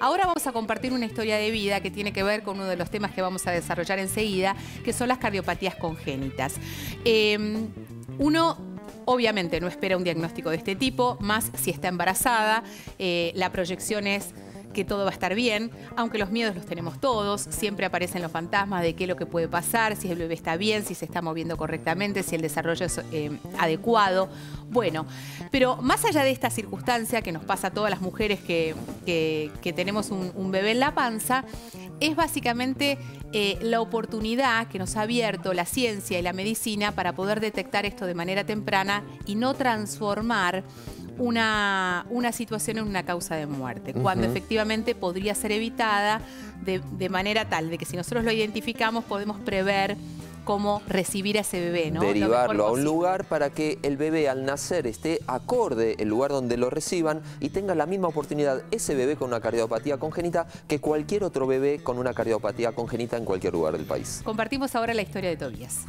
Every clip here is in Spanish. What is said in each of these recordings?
Ahora vamos a compartir una historia de vida que tiene que ver con uno de los temas que vamos a desarrollar enseguida, que son las cardiopatías congénitas. Uno obviamente no espera un diagnóstico de este tipo, más si está embarazada. La proyección es que todo va a estar bien, aunque los miedos los tenemos todos. Siempre aparecen los fantasmas de qué es lo que puede pasar, si el bebé está bien, si se está moviendo correctamente, si el desarrollo es adecuado. Bueno, pero más allá de esta circunstancia que nos pasa a todas las mujeres que tenemos un bebé en la panza, es básicamente la oportunidad que nos ha abierto la ciencia y la medicina para poder detectar esto de manera temprana y no transformar una situación en una causa de muerte, cuando efectivamente podría ser evitada de manera tal de que si nosotros lo identificamos podemos prever cómo recibir a ese bebé, ¿no? Derivarlo a un lugar para que el bebé al nacer esté acorde el lugar donde lo reciban y tenga la misma oportunidad ese bebé con una cardiopatía congénita que cualquier otro bebé con una cardiopatía congénita en cualquier lugar del país. Compartimos ahora la historia de Tobías.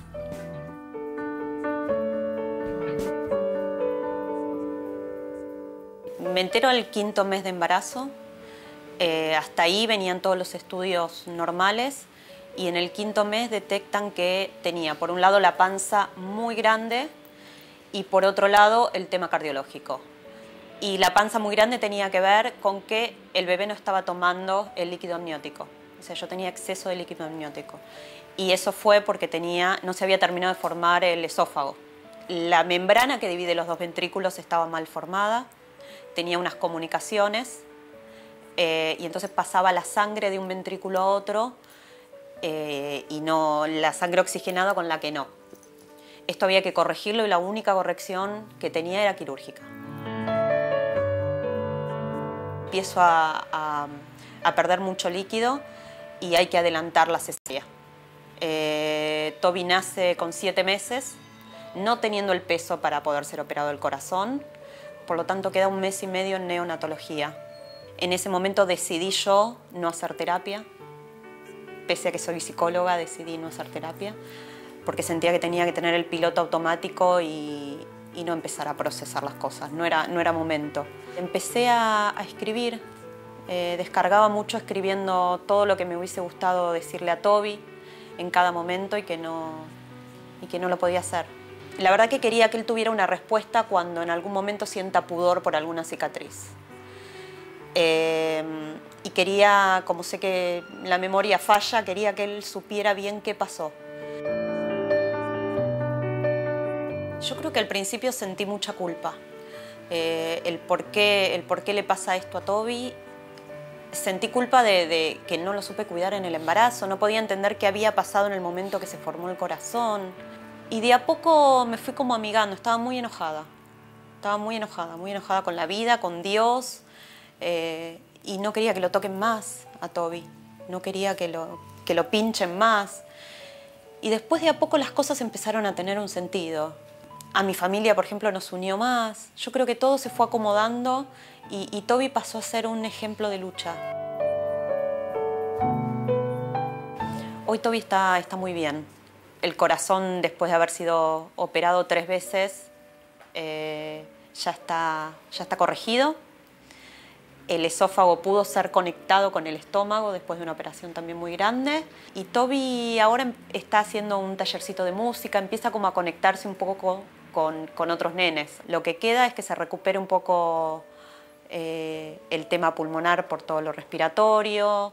Me entero al 5.º mes de embarazo. Hasta ahí venían todos los estudios normales y en el 5.º mes detectan que tenía por un lado la panza muy grande y por otro lado el tema cardiológico. Y la panza muy grande tenía que ver con que el bebé no estaba tomando el líquido amniótico. O sea, yo tenía exceso de líquido amniótico. Y eso fue porque no se había terminado de formar el esófago. La membrana que divide los dos ventrículos estaba mal formada. Tenía unas comunicaciones y entonces pasaba la sangre de un ventrículo a otro y no la sangre oxigenada con la que no. Esto había que corregirlo y la única corrección que tenía era quirúrgica. Empiezo a perder mucho líquido y hay que adelantar la cesárea. Toby nace con 7 meses, no teniendo el peso para poder ser operado del corazón. Por lo tanto, queda 1 mes y medio en neonatología. En ese momento decidí yo no hacer terapia. Pese a que soy psicóloga, decidí no hacer terapia porque sentía que tenía que tener el piloto automático y no empezar a procesar las cosas. No era momento. Empecé a escribir. Descargaba mucho escribiendo todo lo que me hubiese gustado decirle a Toby en cada momento y que no lo podía hacer. La verdad que quería que él tuviera una respuesta cuando en algún momento sienta pudor por alguna cicatriz. Y quería, como sé que la memoria falla, quería que él supiera bien qué pasó. Yo creo que al principio sentí mucha culpa. El por qué le pasa esto a Toby. Sentí culpa de que no lo supe cuidar en el embarazo, no podía entender qué había pasado en el momento que se formó el corazón. Y de a poco me fui como amigando, estaba muy enojada. Estaba muy enojada con la vida, con Dios. Y no quería que lo toquen más a Toby. No quería que lo pinchen más. Y después de a poco las cosas empezaron a tener un sentido. A mi familia, por ejemplo, nos unió más. Yo creo que todo se fue acomodando y Toby pasó a ser un ejemplo de lucha. Hoy Toby está muy bien. El corazón, después de haber sido operado 3 veces, ya está corregido. El esófago pudo ser conectado con el estómago después de una operación también muy grande. Y Toby ahora está haciendo un tallercito de música, empieza como a conectarse un poco con otros nenes. Lo que queda es que se recupere un poco el tema pulmonar por todo lo respiratorio,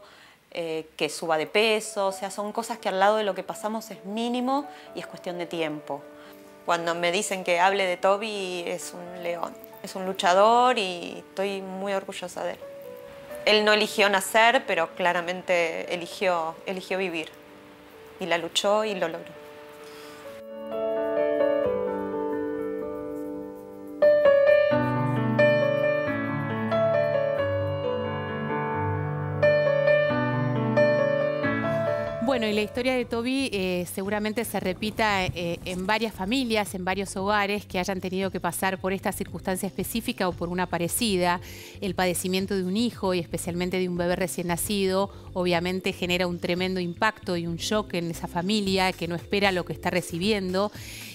que suba de peso, o sea, son cosas que al lado de lo que pasamos es mínimo y es cuestión de tiempo. Cuando me dicen que hable de Toby, es un león, es un luchador y estoy muy orgullosa de él. Él no eligió nacer, pero claramente eligió vivir y la luchó y lo logró. Bueno, y la historia de Toby seguramente se repita en varias familias, en varios hogares que hayan tenido que pasar por esta circunstancia específica o por una parecida. El padecimiento de un hijo y especialmente de un bebé recién nacido obviamente genera un tremendo impacto y un shock en esa familia que no espera lo que está recibiendo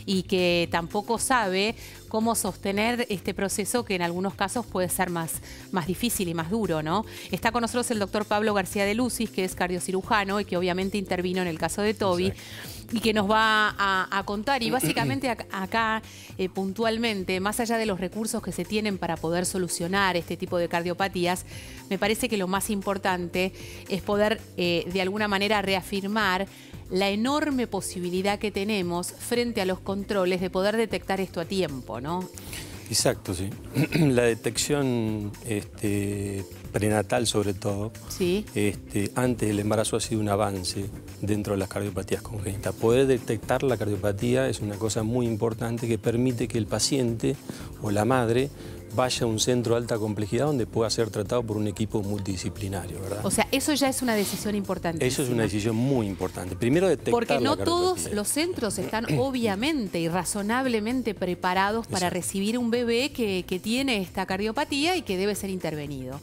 y que tampoco sabe cómo sostener este proceso que en algunos casos puede ser más difícil y más duro, ¿no? Está con nosotros el doctor Pablo García de Lucis, que es cardiocirujano y que obviamente intervino en el caso de Toby. Exacto. Y que nos va a contar. Y básicamente acá, puntualmente, más allá de los recursos que se tienen para poder solucionar este tipo de cardiopatías, me parece que lo más importante es poder, de alguna manera, reafirmar la enorme posibilidad que tenemos frente a los controles de poder detectar esto a tiempo, ¿no? Exacto, sí. La detección prenatal, sobre todo, ¿sí? Antes del embarazo ha sido un avance dentro de las cardiopatías congénitas. Poder detectar la cardiopatía es una cosa muy importante que permite que el paciente o la madre vaya a un centro de alta complejidad donde pueda ser tratado por un equipo multidisciplinario, ¿verdad? O sea, eso ya es una decisión importante. Eso es una decisión muy importante. Primero detectar porque no la cardiopatía. Todos los centros están obviamente y razonablemente preparados para recibir un bebé que tiene esta cardiopatía y que debe ser intervenido.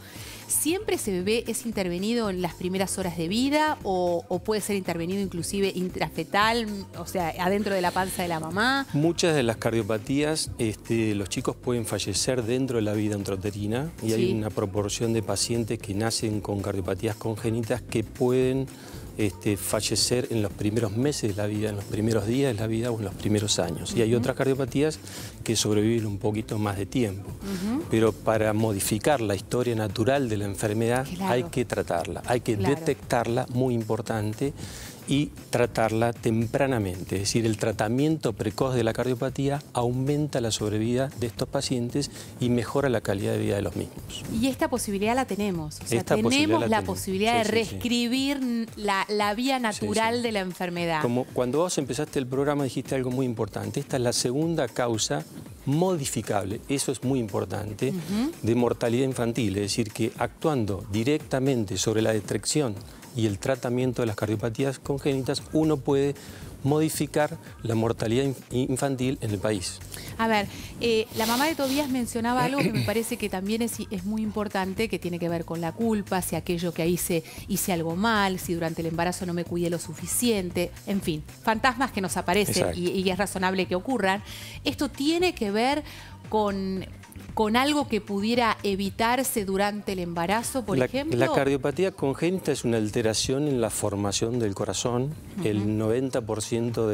¿Siempre ese bebé es intervenido en las primeras horas de vida o puede ser intervenido inclusive intrafetal, o sea, adentro de la panza de la mamá? Muchas de las cardiopatías, los chicos pueden fallecer dentro de la vida intrauterina y hay una proporción de pacientes que nacen con cardiopatías congénitas que pueden fallecer en los primeros meses de la vida, en los primeros días de la vida o en los primeros años. Y hay otras cardiopatías que sobreviven un poquito más de tiempo. Pero para modificar la historia natural de la enfermedad hay que tratarla, hay que detectarla, muy importante, y tratarla tempranamente. Es decir, el tratamiento precoz de la cardiopatía aumenta la sobrevida de estos pacientes y mejora la calidad de vida de los mismos. Y esta posibilidad la tenemos. O sea, tenemos la posibilidad de reescribir la vía natural de la enfermedad. Como cuando vos empezaste el programa dijiste algo muy importante. Esta es la segunda causa modificable, eso es muy importante, de mortalidad infantil. Es decir, que actuando directamente sobre la detección y el tratamiento de las cardiopatías congénitas, uno puede modificar la mortalidad infantil en el país. A ver, la mamá de Tobías mencionaba algo que me parece que también es muy importante, que tiene que ver con la culpa, si aquello que hice algo mal, si durante el embarazo no me cuidé lo suficiente, en fin, fantasmas que nos aparecen y es razonable que ocurran. Esto tiene que ver con algo que pudiera evitarse durante el embarazo, por ejemplo. La cardiopatía congénita es una alteración en la formación del corazón. El 90%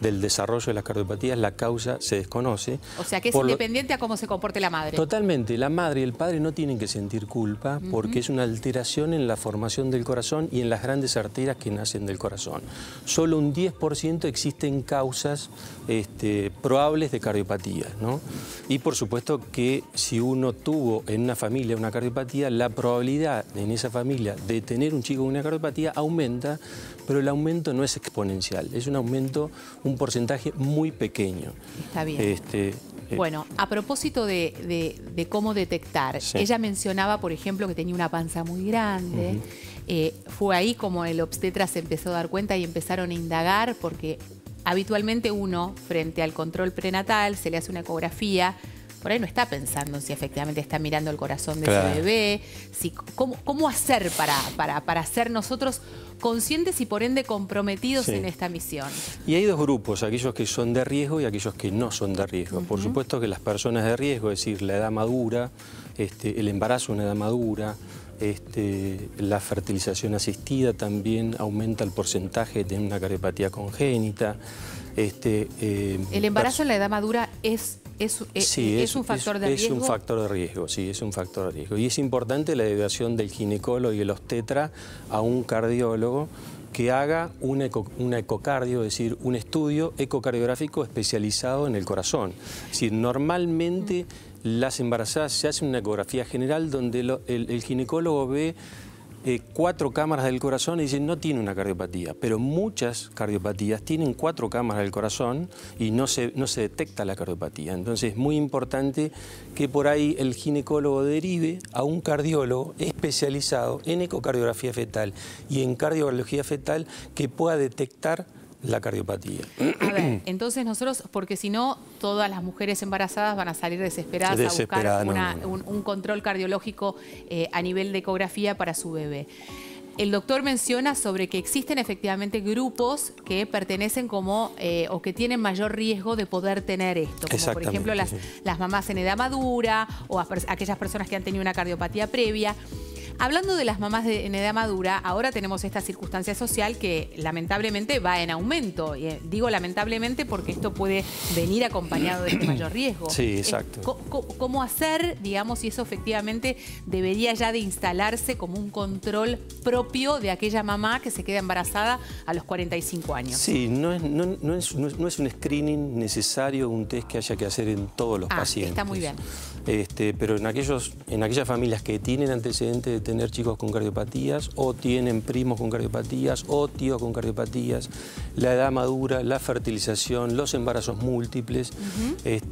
del desarrollo de las cardiopatías, la causa se desconoce. O sea, que es independiente a cómo se comporte la madre. Totalmente. La madre y el padre no tienen que sentir culpa porque es una alteración en la formación del corazón y en las grandes arterias que nacen del corazón. Solo un 10% existen causas probables de cardiopatía, ¿no? Y por supuesto que si uno tuvo en una familia una cardiopatía, la probabilidad en esa familia de tener un chico con una cardiopatía aumenta, pero el aumento no es exponencial, es un aumento, un porcentaje muy pequeño. Está bien. Bueno, a propósito de cómo detectar, ella mencionaba, por ejemplo, que tenía una panza muy grande. Fue ahí como el obstetra se empezó a dar cuenta y empezaron a indagar, porque habitualmente uno, frente al control prenatal, se le hace una ecografía, por ahí no está pensando si efectivamente está mirando el corazón de ese bebé, cómo hacer para ser nosotros conscientes y por ende comprometidos en esta misión. Y hay dos grupos, aquellos que son de riesgo y aquellos que no son de riesgo. Por supuesto que las personas de riesgo, es decir, la edad madura, el embarazo a una edad madura, la fertilización asistida también aumenta el porcentaje de una cardiopatía congénita. ¿El embarazo en la edad madura es un factor de riesgo? Es un factor de riesgo, sí, es un factor de riesgo. Y es importante la delegación del ginecólogo y el obstetra a un cardiólogo que haga un ecocardio, es decir, un estudio ecocardiográfico especializado en el corazón. Es decir, normalmente las embarazadas se hace una ecografía general donde el ginecólogo ve 4 cámaras del corazón y dicen no tiene una cardiopatía, pero muchas cardiopatías tienen 4 cámaras del corazón y no se detecta la cardiopatía. Entonces es muy importante que por ahí el ginecólogo derive a un cardiólogo especializado en ecocardiografía fetal y en cardiología fetal que pueda detectar la cardiopatía. A ver, entonces nosotros, porque si no, todas las mujeres embarazadas van a salir desesperadas a buscar un control cardiológico a nivel de ecografía para su bebé. El doctor menciona sobre que existen efectivamente grupos que pertenecen como o que tienen mayor riesgo de poder tener esto, como por ejemplo las mamás en edad madura o aquellas personas que han tenido una cardiopatía previa. Hablando de las mamás en edad madura, ahora tenemos esta circunstancia social que lamentablemente va en aumento. Digo lamentablemente porque esto puede venir acompañado de este mayor riesgo. Sí, exacto. ¿Cómo hacer, digamos, si eso efectivamente debería ya de instalarse como un control propio de aquella mamá que se queda embarazada a los 45 años? Sí, no es un screening necesario, un test que haya que hacer en todos los pacientes. Está muy bien. Pero en aquellas familias que tienen antecedentes de tener chicos con cardiopatías o tienen primos con cardiopatías o tíos con cardiopatías, la edad madura, la fertilización, los embarazos múltiples,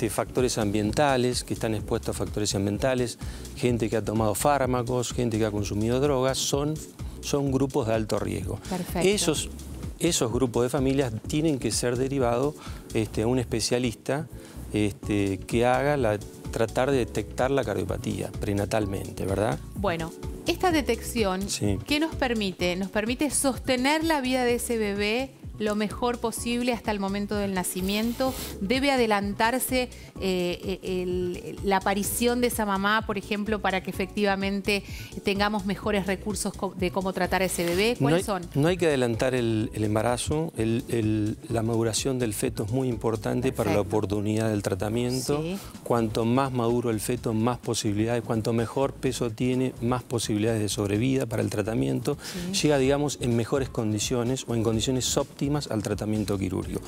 factores ambientales, que están expuestos a factores ambientales, gente que ha tomado fármacos, gente que ha consumido drogas, son grupos de alto riesgo. Perfecto. Esos grupos de familias tienen que ser derivados a un especialista que haga tratar de detectar la cardiopatía prenatalmente, ¿verdad? Bueno, esta detección, ¿qué nos permite? Nos permite sostener la vida de ese bebé lo mejor posible hasta el momento del nacimiento. Debe adelantarse la aparición de esa mamá, por ejemplo, para que efectivamente tengamos mejores recursos de cómo tratar a ese bebé. ¿Cuáles son? No hay que adelantar el embarazo. La maduración del feto es muy importante para la oportunidad del tratamiento. Sí. Cuanto más maduro el feto, más posibilidades. Cuanto mejor peso tiene, más posibilidades de sobrevida para el tratamiento. Sí. Llega, digamos, en mejores condiciones o en condiciones óptimas al tratamiento quirúrgico.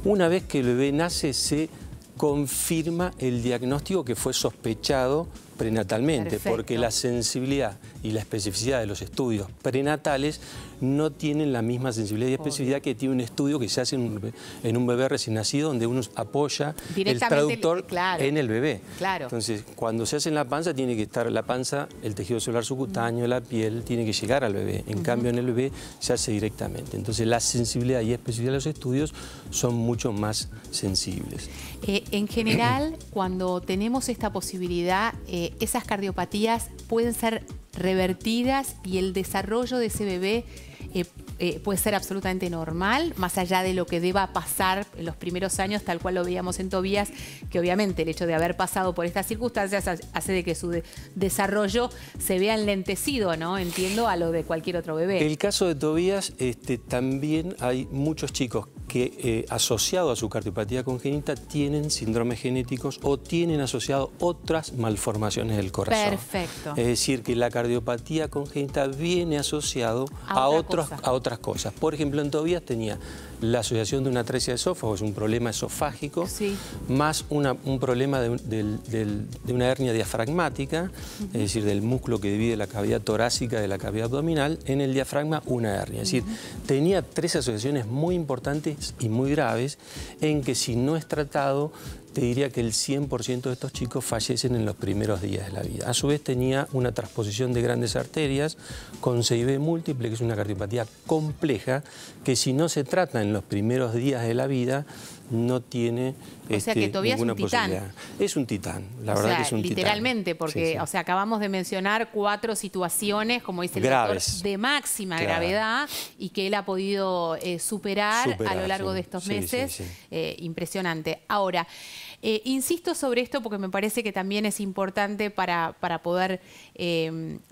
Una vez que el bebé nace, se confirma el diagnóstico que fue sospechado prenatalmente. Perfecto. Porque la sensibilidad y la especificidad de los estudios prenatales no tienen la misma sensibilidad y especificidad que tiene un estudio que se hace en un bebé recién nacido, donde uno apoya el traductor en el bebé. Claro. Entonces, cuando se hace en la panza, tiene que estar la panza, el tejido celular subcutáneo, la piel, tiene que llegar al bebé. En cambio, en el bebé se hace directamente. Entonces, la sensibilidad y especificidad de los estudios son mucho más sensibles. En general, cuando tenemos esta posibilidad, esas cardiopatías pueden ser revertidas y el desarrollo de ese bebé puede ser absolutamente normal, más allá de lo que deba pasar en los primeros años, tal cual lo veíamos en Tobías, que obviamente el hecho de haber pasado por estas circunstancias hace de que su desarrollo se vea enlentecido, ¿no? Entiendo, a lo de cualquier otro bebé. El caso de Tobías, también hay muchos chicos que asociado a su cardiopatía congénita tienen síndromes genéticos o tienen asociado otras malformaciones del corazón. Perfecto. Es decir, que la cardiopatía congénita viene asociado a otras cosas. Por ejemplo, en Tobías tenía la asociación de una atresia de esófago, es un problema esofágico, más un problema de una hernia diafragmática, es decir, del músculo que divide la cavidad torácica de la cavidad abdominal, en el diafragma una hernia. Es decir, tenía 3 asociaciones muy importantes y muy graves en que si no es tratado, te diría que el 100% de estos chicos fallecen en los primeros días de la vida. A su vez tenía una transposición de grandes arterias con CIB múltiple, que es una cardiopatía compleja, que si no se trata en los primeros días de la vida, no tiene ninguna posibilidad. Es un titán, la verdad que es un titán. Literalmente, porque o sea, acabamos de mencionar 4 situaciones, como dice el doctor, de máxima gravedad y que él ha podido superar a lo largo de estos meses. Impresionante. Ahora, insisto sobre esto porque me parece que también es importante para poder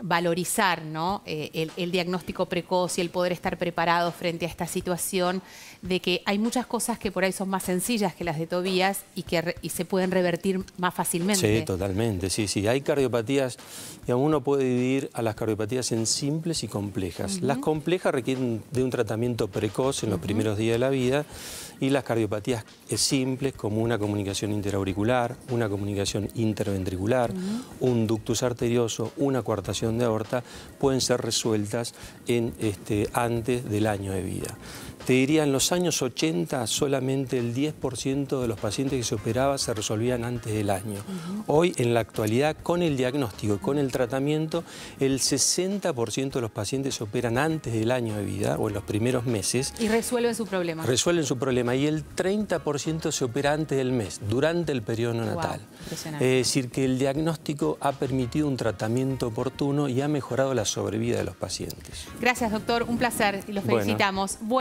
valorizar, ¿no? el diagnóstico precoz y el poder estar preparado frente a esta situación de que hay muchas cosas que por ahí son más sencillas que las de Tobías y se pueden revertir más fácilmente. Sí, totalmente, sí. Hay cardiopatías, digamos, uno puede dividir a las cardiopatías en simples y complejas. Las complejas requieren de un tratamiento precoz en los primeros días de la vida y las cardiopatías simples, como una comunicación interauricular, una comunicación interventricular, un ductus arterioso, una coartación de aorta, pueden ser resueltas antes del año de vida. Te diría, en los años 80 solamente el 10% de los pacientes que se operaban se resolvían antes del año. Hoy, en la actualidad, con el diagnóstico y con el tratamiento, el 60% de los pacientes se operan antes del año de vida o en los primeros meses. Y resuelven su problema. Resuelven su problema y el 30% se opera antes del mes, durante el periodo neonatal. Wow, Es decir, que el diagnóstico ha permitido un tratamiento oportuno y ha mejorado la sobrevida de los pacientes. Gracias, doctor. Un placer y los felicitamos.